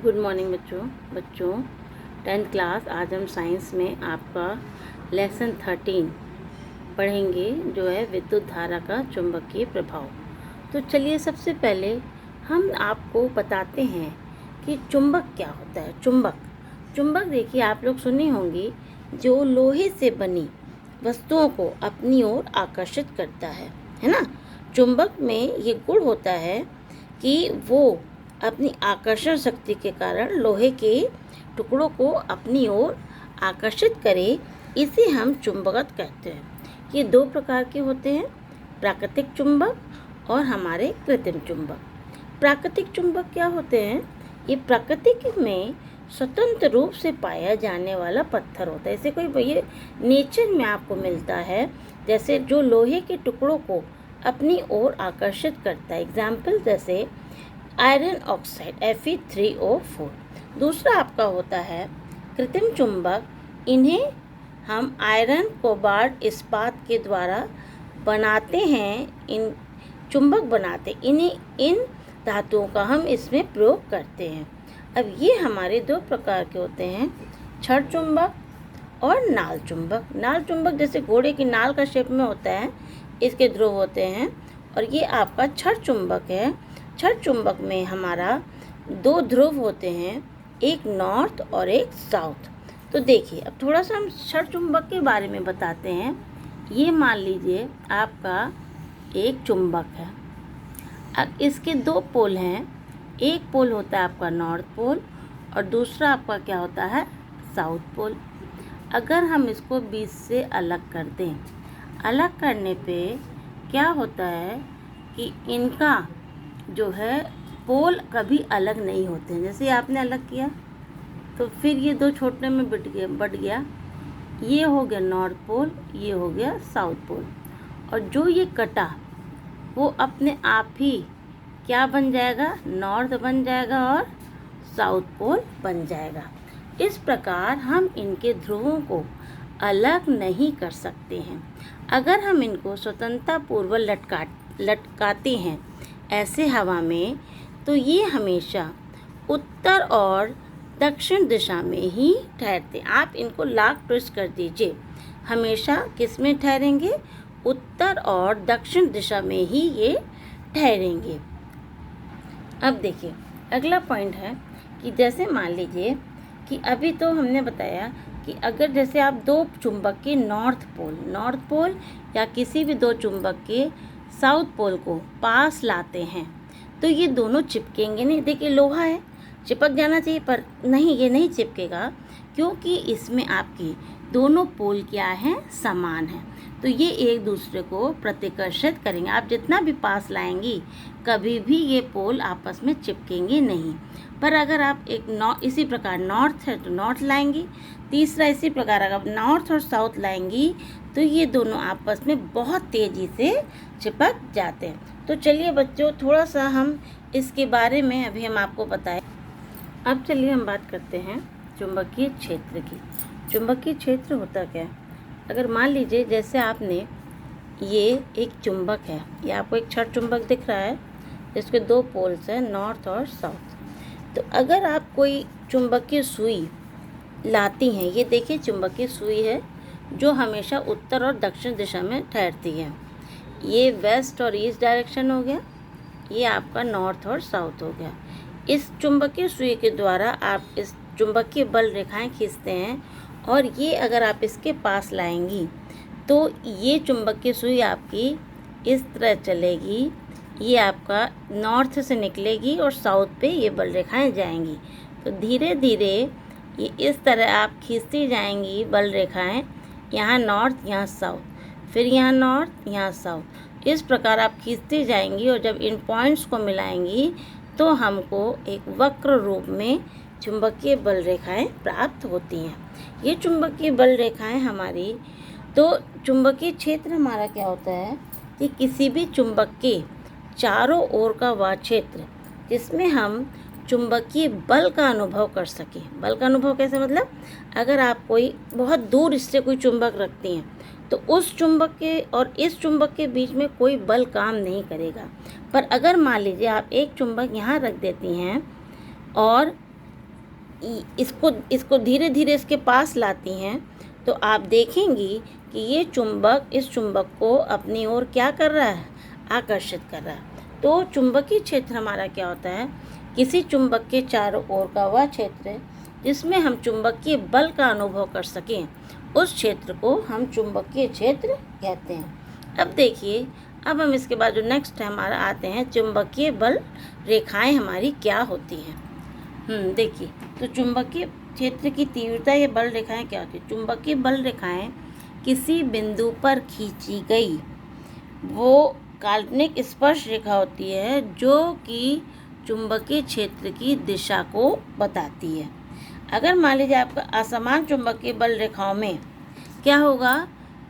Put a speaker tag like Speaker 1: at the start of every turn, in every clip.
Speaker 1: Good morning बच्चों 10th class. आज हम साइंस में आपका लेसन 13 पढ़ेंगे, जो है विद्युत धारा का चुंबकीय प्रभाव। तो चलिए सबसे पहले हम आपको बताते हैं कि चुंबक क्या होता है। चुंबक देखिए, आप लोग सुनी होंगी, जो लोहे से बनी वस्तुओं को अपनी ओर आकर्षित करता है ना। चुंबक में ये गुण होता है कि वो अपनी आकर्षण शक्ति के कारण लोहे के टुकड़ों को अपनी ओर आकर्षित करे। इसे हम चुंबकत्व कहते हैं। ये दो प्रकार के होते हैं, प्राकृतिक चुंबक और हमारे कृत्रिम चुंबक। प्राकृतिक चुंबक क्या होते हैं? ये प्राकृतिक में स्वतंत्र रूप से पाया जाने वाला पत्थर होता है। ऐसे कोई ये नेचर में आपको मिलता है, जैसे जो लोहे के टुकड़ों को अपनी ओर आकर्षित करता है। एग्जाम्पल जैसे आयरन ऑक्साइड Fe3O4। दूसरा आपका होता है कृत्रिम चुंबक। इन्हें हम आयरन, कोबाल्ट, इस्पात के द्वारा बनाते हैं, इन चुंबक बनाते, इन धातुओं का हम इसमें प्रयोग करते हैं। अब ये हमारे दो प्रकार के होते हैं, छड़ चुंबक और नाल चुंबक। नाल चुंबक जैसे घोड़े की नाल का शेप में होता है, इसके ध्रुव होते हैं। और ये आपका छड़ चुंबक है। छड़ चुंबक में हमारा दो ध्रुव होते हैं, एक नॉर्थ और एक साउथ। तो देखिए, अब थोड़ा सा हम छड़ चुंबक के बारे में बताते हैं। ये मान लीजिए आपका एक चुंबक है। अब इसके दो पोल हैं, एक पोल होता है आपका नॉर्थ पोल और दूसरा आपका क्या होता है, साउथ पोल। अगर हम इसको बीच से अलग कर दें, अलग करने पे क्या होता है कि इनका जो है पोल कभी अलग नहीं होते हैं। जैसे आपने अलग किया तो फिर ये दो छोटे में बट गया। ये हो गया नॉर्थ पोल, ये हो गया साउथ पोल। और जो ये कटा वो अपने आप ही क्या बन जाएगा, नॉर्थ बन जाएगा और साउथ पोल बन जाएगा। इस प्रकार हम इनके ध्रुवों को अलग नहीं कर सकते हैं। अगर हम इनको स्वतंत्रतापूर्वक लटकाते हैं ऐसे हवा में, तो ये हमेशा उत्तर और दक्षिण दिशा में ही ठहरते। आप इनको लॉक ट्विस्ट कर दीजिए, हमेशा किस में ठहरेंगे, उत्तर और दक्षिण दिशा में ही ये ठहरेंगे। अब देखिए, अगला पॉइंट है कि जैसे मान लीजिए कि अभी तो हमने बताया कि अगर जैसे आप दो चुंबक के नॉर्थ पोल या किसी भी दो चुंबक के साउथ पोल को पास लाते हैं, तो ये दोनों चिपकेंगे नहीं। देखिए, लोहा है, चिपक जाना चाहिए, पर नहीं, ये नहीं चिपकेगा, क्योंकि इसमें आपकी दोनों पोल क्या हैं, समान हैं। तो ये एक दूसरे को प्रतिकर्षित करेंगे। आप जितना भी पास लाएंगी, कभी भी ये पोल आपस में चिपकेंगे नहीं। पर अगर आप इसी प्रकार नॉर्थ है तो नॉर्थ लाएंगी, तीसरा इसी प्रकार अगर नॉर्थ और साउथ लाएंगी, तो ये दोनों आपस में बहुत तेज़ी से चिपक जाते हैं। तो चलिए बच्चों, थोड़ा सा हम इसके बारे में अभी हम आपको बताएं। अब चलिए हम बात करते हैं चुंबकीय क्षेत्र की। चुंबकीय क्षेत्र होता क्या है? अगर मान लीजिए जैसे आपने ये एक चुंबक है, ये आपको एक छड़ चुंबक दिख रहा है, जिसके दो पोल्स हैं, नॉर्थ और साउथ। तो अगर आप कोई चुंबकीय सुई लाती हैं, ये देखिए चुंबकीय सुई है जो हमेशा उत्तर और दक्षिण दिशा में ठहरती है। ये वेस्ट और ईस्ट डायरेक्शन हो गया, ये आपका नॉर्थ और साउथ हो गया। इस चुंबकीय सुई के द्वारा आप इस चुंबकीय बल रेखाएं खींचते हैं, और ये अगर आप इसके पास लाएंगी तो ये चुंबकीय सुई आपकी इस तरह चलेगी, ये आपका नॉर्थ से निकलेगी और साउथ पे ये बल रेखाएं जाएंगी। तो धीरे धीरे ये इस तरह आप खींचती जाएंगी बल रेखाएं, यहाँ नॉर्थ, यहाँ साउथ, फिर यहाँ नॉर्थ, यहाँ साउथ। इस प्रकार आप खींचती जाएंगी और जब इन पॉइंट्स को मिलाएंगी तो हमको एक वक्र रूप में चुंबकीय बल रेखाएं प्राप्त होती हैं। ये चुंबकीय बल रेखाएं हमारी, तो चुंबकीय क्षेत्र हमारा क्या होता है कि किसी भी चुंबक के चारों ओर का वह क्षेत्र जिसमें हम चुंबकीय बल का अनुभव कर सके। बल का अनुभव कैसे, मतलब अगर आप कोई बहुत दूर इससे कोई चुंबक रखती हैं, तो उस चुंबक के और इस चुंबक के बीच में कोई बल काम नहीं करेगा। पर अगर मान लीजिए आप एक चुंबक यहाँ रख देती हैं और इसको इसको धीरे धीरे इसके पास लाती हैं तो आप देखेंगी कि ये चुंबक इस चुंबक को अपनी ओर क्या कर रहा है, आकर्षित कर रहा है। तो चुंबकीय क्षेत्र हमारा क्या होता है, किसी चुंबक के चारों ओर का वह क्षेत्र जिसमें हम चुंबकीय बल का अनुभव कर सकें, उस क्षेत्र को हम चुंबकीय क्षेत्र कहते हैं। अब देखिए, अब हम इसके बाद जो नेक्स्ट हमारा आते हैं, चुंबकीय बल रेखाएं हमारी क्या होती हैं। देखिए, तो चुंबकीय क्षेत्र की तीव्रता या बल रेखाएं क्या होती है। चुंबकीय बल रेखाएं किसी बिंदु पर खींची गई वो काल्पनिक स्पर्श रेखा होती है जो कि चुंबकीय क्षेत्र की दिशा को बताती है। अगर मान लीजिए आपका असमान चुंबकीय बल रेखाओं में क्या होगा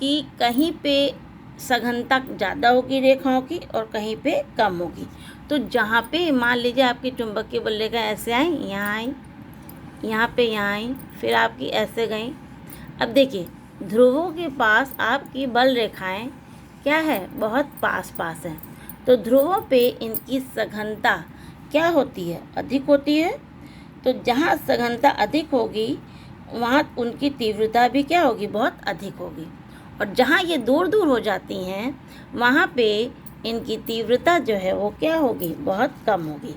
Speaker 1: कि कहीं पे सघनता ज़्यादा होगी रेखाओं की और कहीं पे कम होगी। तो जहाँ पे मान लीजिए आपकी चुंबकीय बल रेखा ऐसे आई, यहाँ आई, यहाँ पे यहाँ आई, फिर आपकी ऐसे गई। अब देखिए, ध्रुवों के पास आपकी बल रेखाएं क्या है, बहुत पास पास हैं। तो ध्रुवों पे इनकी सघनता क्या होती है, अधिक होती है। तो जहाँ सघनता अधिक होगी वहाँ उनकी तीव्रता भी क्या होगी, बहुत अधिक होगी। और जहाँ ये दूर दूर हो जाती हैं वहाँ पे इनकी तीव्रता जो है वो क्या होगी, बहुत कम होगी।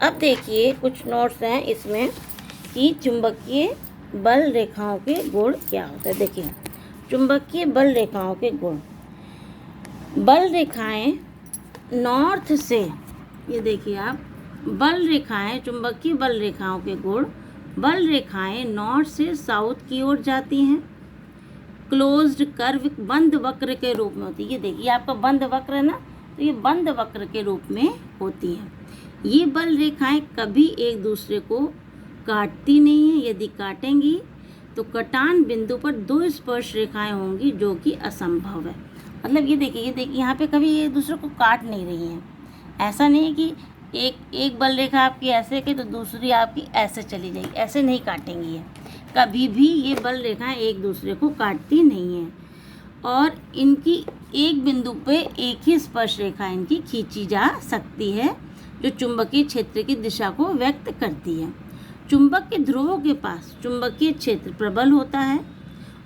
Speaker 1: अब देखिए कुछ नोट्स हैं इसमें कि चुंबकीय बल रेखाओं के गुण क्या होते हैं। देखिए, चुंबकीय बल रेखाओं के गुण, बल रेखाएं नॉर्थ से, ये देखिए आप, बल रेखाएं, चुंबकीय बल रेखाओं के गुण, बल रेखाएं नॉर्थ से साउथ की ओर जाती हैं, क्लोज्ड कर्व, बंद वक्र के रूप में होती है। ये देखिए आपका बंद वक्र है ना, तो ये बंद वक्र के रूप में होती हैं। ये बल रेखाएं कभी एक दूसरे को काटती नहीं है। यदि काटेंगी तो कटान बिंदु पर दो स्पर्श रेखाएं होंगी जो कि असंभव है। मतलब ये देखिए यहाँ पे कभी एक दूसरे को काट नहीं रही हैं। ऐसा नहीं है कि एक बल रेखा आपकी ऐसे की तो दूसरी आपकी ऐसे चली जाएगी, ऐसे नहीं काटेंगी है। कभी भी ये बल रेखाएं एक दूसरे को काटती नहीं हैं और इनकी एक बिंदु पे एक ही स्पर्श रेखा इनकी खींची जा सकती है जो चुंबकीय क्षेत्र की दिशा को व्यक्त करती है। चुंबक के ध्रुवों के पास चुंबकीय क्षेत्र प्रबल होता है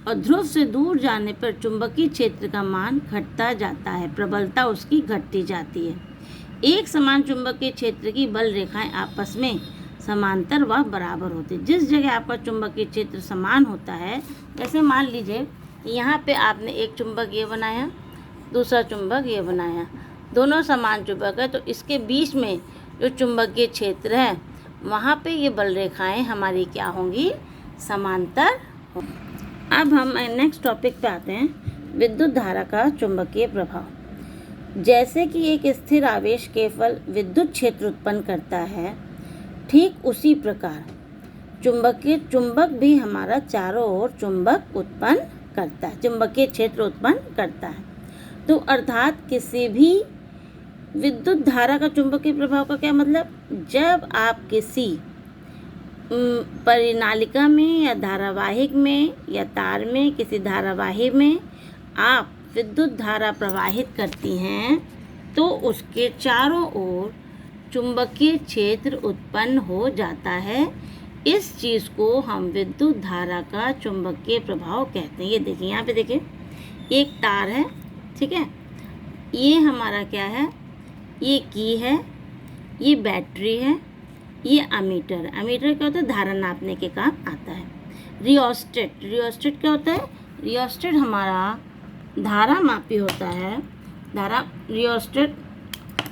Speaker 1: और ध्रुव से दूर जाने पर चुंबकीय क्षेत्र का मान घटता जाता है, प्रबलता उसकी घटती जाती है। एक समान चुंबकीय क्षेत्र की बल रेखाएं आपस में समांतर व बराबर होती है। जिस जगह आपका चुंबकीय क्षेत्र समान होता है, जैसे मान लीजिए यहाँ पे आपने एक चुंबक ये बनाया, दूसरा चुंबक ये बनाया, दोनों समान चुंबक है, तो इसके बीच में जो चुंबकीय क्षेत्र है वहाँ पे ये बल रेखाएं हमारी क्या होंगी, समांतर होंगी। अब हम नेक्स्ट टॉपिक पे आते हैं, विद्युत धारा का चुंबकीय प्रभाव। जैसे कि एक स्थिर आवेश केवल विद्युत क्षेत्र उत्पन्न करता है, ठीक उसी प्रकार चुंबक भी हमारा चारों ओर चुंबक उत्पन्न करता है, चुंबकीय क्षेत्र उत्पन्न करता है। तो अर्थात किसी भी विद्युत धारा का चुंबकीय प्रभाव का क्या मतलब, जब आप किसी परिनालिका में या धारावाहिक में या तार में, किसी धारावाही में आप विद्युत धारा प्रवाहित करती हैं तो उसके चारों ओर चुंबकीय क्षेत्र उत्पन्न हो जाता है। इस चीज़ को हम विद्युत धारा का चुंबकीय प्रभाव कहते हैं। ये देखिए यहाँ पे देखिए एक तार है, ठीक है, ये हमारा क्या है, ये की है, ये बैटरी है, ये अमीटर है। अमीटर क्या होता है, धारा नापने के काम आता है। रियोस्टेट क्या होता है, रियोस्टेट हमारा धारा मापी होता है, रियोस्टेट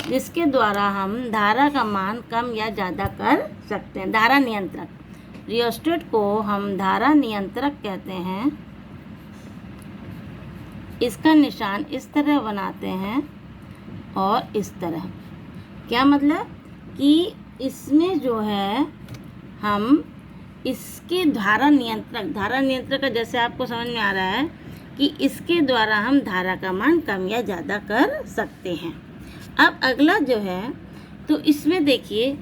Speaker 1: जिसके द्वारा हम धारा का मान कम या ज़्यादा कर सकते हैं। धारा नियंत्रक, रियोस्टेट को हम धारा नियंत्रक कहते हैं। इसका निशान इस तरह बनाते हैं और इस तरह, क्या मतलब कि इसमें जो है हम इसके धारा नियंत्रक का जैसे आपको समझ में आ रहा है कि इसके द्वारा हम धारा का मान कम या ज़्यादा कर सकते हैं। अब अगला जो है, तो इसमें देखिए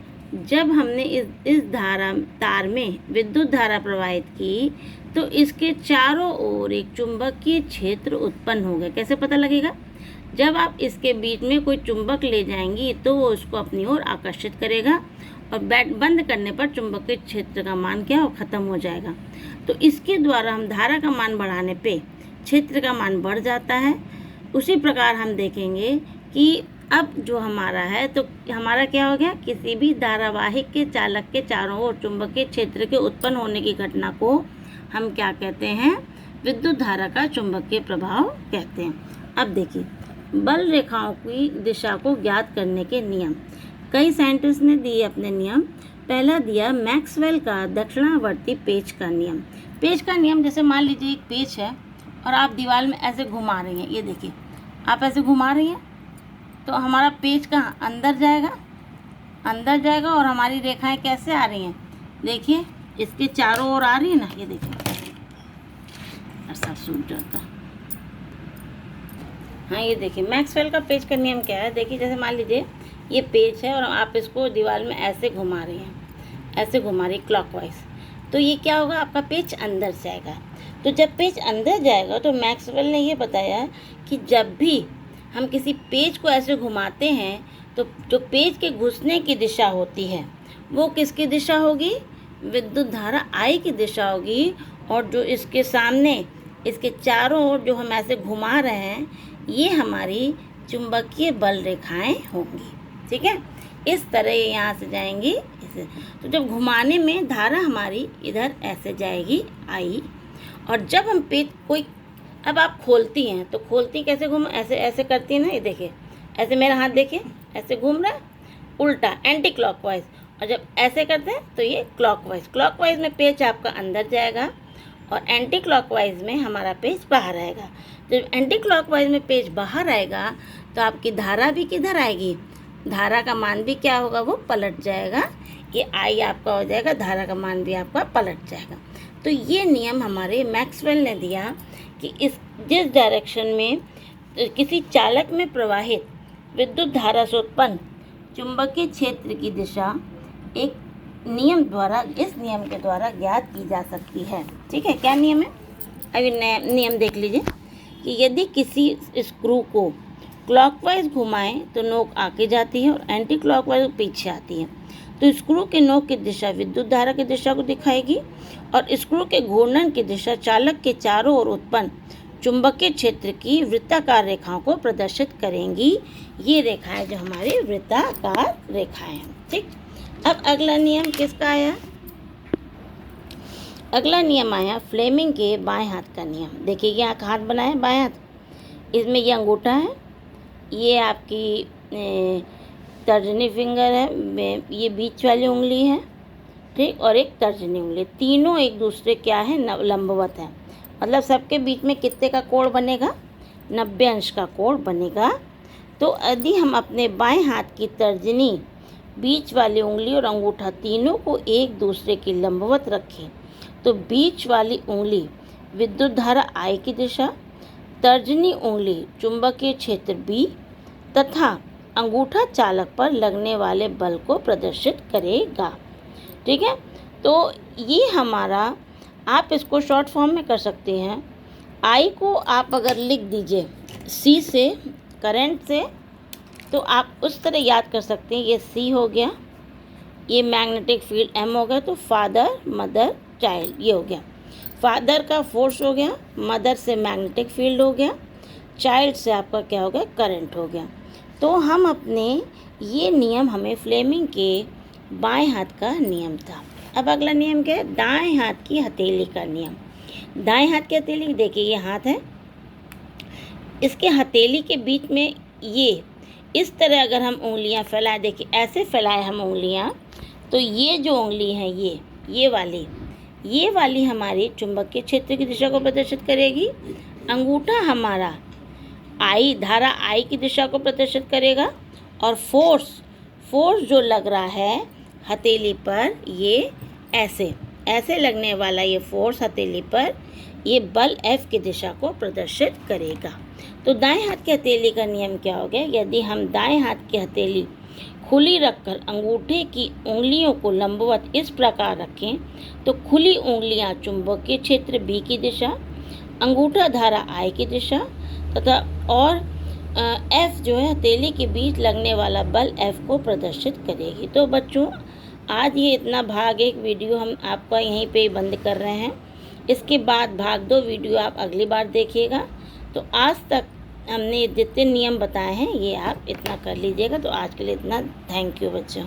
Speaker 1: जब हमने इस तार में विद्युत धारा प्रवाहित की तो इसके चारों ओर एक चुंबकीय क्षेत्र उत्पन्न हो गया। कैसे पता लगेगा, जब आप इसके बीच में कोई चुंबक ले जाएंगी तो वो उसको अपनी ओर आकर्षित करेगा और बंद करने पर चुंबकीय क्षेत्र का मान क्या हो, खत्म हो जाएगा। तो इसके द्वारा हम धारा का मान बढ़ाने पे क्षेत्र का मान बढ़ जाता है। उसी प्रकार हम देखेंगे कि अब जो हमारा है, तो हमारा क्या हो गया, किसी भी धारावाहिक के चालक के चारों ओर चुंबकीय क्षेत्र के उत्पन्न होने की घटना को हम क्या कहते हैं, विद्युत धारा का चुंबकीय प्रभाव कहते हैं। अब देखिए, बल रेखाओं की दिशा को ज्ञात करने के नियम। कई साइंटिस्ट ने दिए अपने नियम। पहला दिया मैक्सवेल का दक्षिणावर्ती पेच का नियम। पेच का नियम, जैसे मान लीजिए एक पेच है और आप दीवार में ऐसे घुमा रही हैं, ये देखिए आप ऐसे घुमा रही हैं, तो हमारा पेच कहाँ, अंदर जाएगा और हमारी रेखाएं कैसे आ रही हैं, देखिए इसके चारों ओर आ रही है ना, ये देखिए ऐसा सूट जाता। हाँ ये देखिए मैक्सवेल का पेच का नियम क्या है, देखिए जैसे मान लीजिए ये पेच है और आप इसको दीवार में ऐसे घुमा रही हैं, ऐसे घुमा रही क्लॉकवाइज, तो ये क्या होगा, आपका पेच अंदर जाएगा। तो जब पेच अंदर जाएगा तो मैक्सवेल ने ये बताया कि जब भी हम किसी पेच को ऐसे घुमाते हैं तो जो पेच के घुसने की दिशा होती है वो किसकी दिशा होगी, विद्युत धारा आई की दिशा होगी। और जो इसके सामने, इसके चारों ओर जो हम ऐसे घुमा रहे हैं, ये हमारी चुंबकीय बल रेखाएं होंगी। ठीक है, इस तरह ये यहाँ से जाएंगी इसे। तो जब घुमाने में धारा हमारी इधर ऐसे जाएगी आई, और जब हम पेच कोई, अब आप खोलती हैं तो खोलती कैसे घूम, ऐसे ऐसे करती है ना, ये देखिए ऐसे मेरा हाथ देखिए ऐसे घूम रहा है उल्टा एंटी क्लॉकवाइज, और जब ऐसे करते हैं तो ये क्लॉकवाइज। क्लॉकवाइज में पेच आपका अंदर जाएगा और एंटी क्लॉकवाइज में हमारा पेच बाहर आएगा। जब एंटी क्लॉकवाइज में पेच बाहर आएगा तो आपकी धारा भी किधर आएगी, धारा का मान भी क्या होगा, वो पलट जाएगा। ये आई आपका हो जाएगा, धारा का मान भी आपका पलट जाएगा। तो ये नियम हमारे मैक्सवेल ने दिया कि जिस डायरेक्शन में किसी चालक में प्रवाहित विद्युत धारा से उत्पन्न चुंबकीय क्षेत्र की दिशा एक नियम द्वारा, इस नियम के द्वारा ज्ञात की जा सकती है। ठीक है, क्या नियम है, अभी नियम देख लीजिए कि यदि किसी स्क्रू को क्लॉकवाइज घुमाएं तो नोक आगे जाती है और एंटी क्लॉकवाइज पीछे आती है। तो स्क्रू के नोक की दिशा विद्युत धारा की दिशा को दिखाएगी और स्क्रू के घूर्णन की दिशा चालक के चारों ओर उत्पन्न चुंबकीय क्षेत्र की वृत्ताकार रेखाओं को प्रदर्शित करेंगी। ये रेखाएं जो हमारी वृत्ताकार रेखाएं हैं। ठीक, अब अगला नियम किसका आया, अगला नियम आया फ्लेमिंग के बाएं हाथ का नियम। देखिए ये हाथ बना है बाएं हाथ, इसमें ये अंगूठा है, ये आपकी तर्जनी फिंगर है, ये बीच वाली उंगली है, ठीक, और एक तर्जनी उंगली, तीनों एक दूसरे क्या है, लंबवत है। मतलब सबके बीच में कितने का कोण बनेगा, 90 अंश का कोण बनेगा। तो यदि हम अपने बाएं हाथ की तर्जनी, बीच वाली उंगली और अंगूठा तीनों को एक दूसरे की लंबवत रखें तो बीच वाली उंगली विद्युत धारा आई की दिशा, तर्जनी उंगली चुंबकीय क्षेत्र बी तथा अंगूठा चालक पर लगने वाले बल को प्रदर्शित करेगा। ठीक है, तो ये हमारा, आप इसको शॉर्ट फॉर्म में कर सकते हैं। आई को आप अगर लिख दीजिए सी से, करंट से, तो आप उस तरह याद कर सकते हैं। ये सी हो गया, ये मैग्नेटिक फील्ड एम हो गया, तो फादर मदर चाइल्ड ये हो गया। फादर का फोर्स हो गया, मदर से मैग्नेटिक फील्ड हो गया, चाइल्ड से आपका क्या हो गया, करंट हो गया। तो हम अपने ये नियम हमें फ्लेमिंग के बाएं हाथ का नियम था। अब अगला नियम क्या है, दाएं हाथ की हथेली का नियम। दाएं हाथ की हथेली, देखिए ये हाथ है, इसके हथेली के बीच में ये इस तरह अगर हम उंगलियां फैलाएं, देखिए ऐसे फैलाएं हम उंगलियां, तो ये जो उंगली है ये वाली हमारी चुंबकीय क्षेत्र की दिशा को प्रदर्शित करेगी। अंगूठा हमारा आई, धारा आई की दिशा को प्रदर्शित करेगा, और फोर्स जो लग रहा है हथेली पर, ये ऐसे लगने वाला ये फोर्स हथेली पर, ये बल F की दिशा को प्रदर्शित करेगा। तो दाएं हाथ की हथेली का नियम क्या हो गया, यदि हम दाएं हाथ की हथेली खुली रखकर अंगूठे की उंगलियों को लंबवत इस प्रकार रखें तो खुली उंगलियां चुंबकीय क्षेत्र B की दिशा, अंगूठा धारा I की दिशा तथा और F जो है हथेली के बीच लगने वाला बल F को प्रदर्शित करेगी। तो बच्चों आज ये इतना भाग 1 वीडियो हम आपका यहीं पे बंद कर रहे हैं। इसके बाद भाग 2 वीडियो आप अगली बार देखिएगा। तो आज तक हमने जितने नियम बताए हैं ये आप इतना कर लीजिएगा। तो आज के लिए इतना। थैंक यू बच्चों।